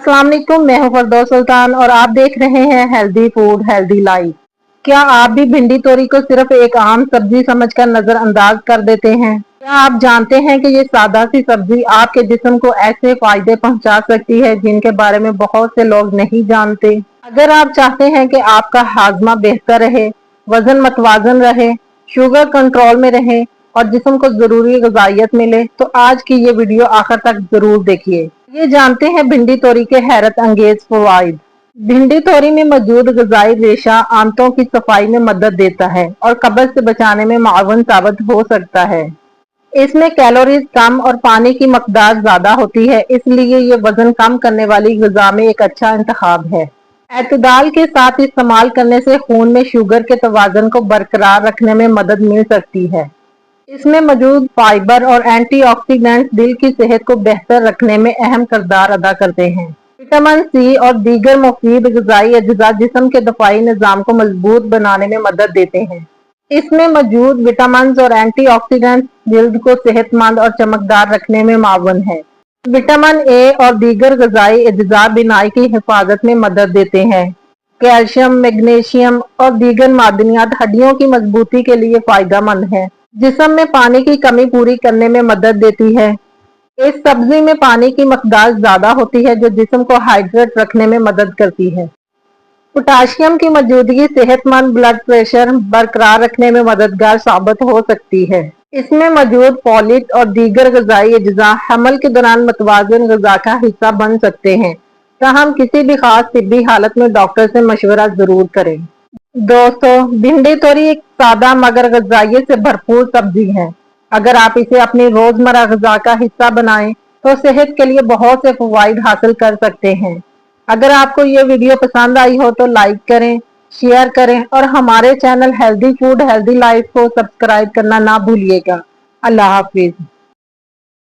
अस्सलाम वालेकुम, मैं हूं फरदौस सुल्तान और आप देख रहे हैं हेल्दी फूड हेल्दी लाइफ। क्या आप भी भिंडी तोरी को सिर्फ एक आम सब्जी समझकर नजरअंदाज कर देते हैं? क्या आप जानते हैं कि ये सादा सी सब्जी आपके जिस्म को ऐसे फायदे पहुंचा सकती है जिनके बारे में बहुत से लोग नहीं जानते? अगर आप चाहते हैं कि आपका हाजमा बेहतर रहे, वजन मतवाजन रहे, शुगर कंट्रोल में रहे और जिस्म को जरूरी ग़िज़ाइयत मिले, तो आज की ये वीडियो आखिर तक जरूर देखिए। ये जानते हैं भिंडी तोरी के हैरत अंगेज फवाइद। भिंडी तोरी में मौजूद ग़िज़ाई रेशा आंतों की सफाई में मदद देता है और कब्ज़ से बचाने में मावन साबित हो सकता है। इसमें कैलोरीज कम और पानी की मकदार ज्यादा होती है, इसलिए ये वजन कम करने वाली ग़िज़ा में एक अच्छा इंतखाब है। एतदाल के साथ इस्तेमाल करने से खून में शुगर के तवाज़ुन को बरकरार रखने में मदद मिल सकती है। इसमें मौजूद फाइबर और एंटीऑक्सीडेंट्स दिल की सेहत को बेहतर रखने में अहम किरदार अदा करते हैं। विटामिन सी और दीगर मुफीद ग़िज़ाई अज्जा जिस्म के दफाई निज़ाम को मजबूत बनाने में मदद देते हैं। इसमें मौजूद विटामिन और एंटीऑक्सीडेंट्स जल्द को सेहतमंद और चमकदार रखने में मावन है। विटामिन ए और दीगर ग़िज़ाई अज्जा बिनाई की हिफाजत में मदद देते हैं। कैल्शियम, मैग्नीशियम और दीगर मादनियात हड्डियों की मजबूती के लिए फायदेमंद है। जिस्म में पानी की कमी पूरी करने में मदद देती है। इस सब्जी में पानी की मकदार ज्यादा होती है जो जिस्म को हाइड्रेट रखने में मदद करती है। पोटाशियम की मौजूदगी सेहतमंद ब्लड प्रेशर बरकरार रखने में मददगार साबित हो सकती है। इसमें मौजूद फोलेट और दीगर ग़िज़ाई अज्जा हमल के दौरान मतवाज़न ग़िज़ा का हिस्सा बन सकते हैं, ताहम किसी भी खास तिब्बी हालत में डॉक्टर से मशवरा जरूर करें। दोस्तों, भिंडी तोरी एक सादा मगर ग़िज़ाइयत से भरपूर सब्जी है। अगर आप इसे अपनी रोजमर्रा ग़िज़ा का हिस्सा बनाएं तो सेहत के लिए बहुत से फ़वाइद हासिल कर सकते हैं। अगर आपको ये वीडियो पसंद आई हो तो लाइक करें, शेयर करें और हमारे channel healthy food healthy life को सब्सक्राइब करना ना भूलिएगा। अल्लाह हाफिज।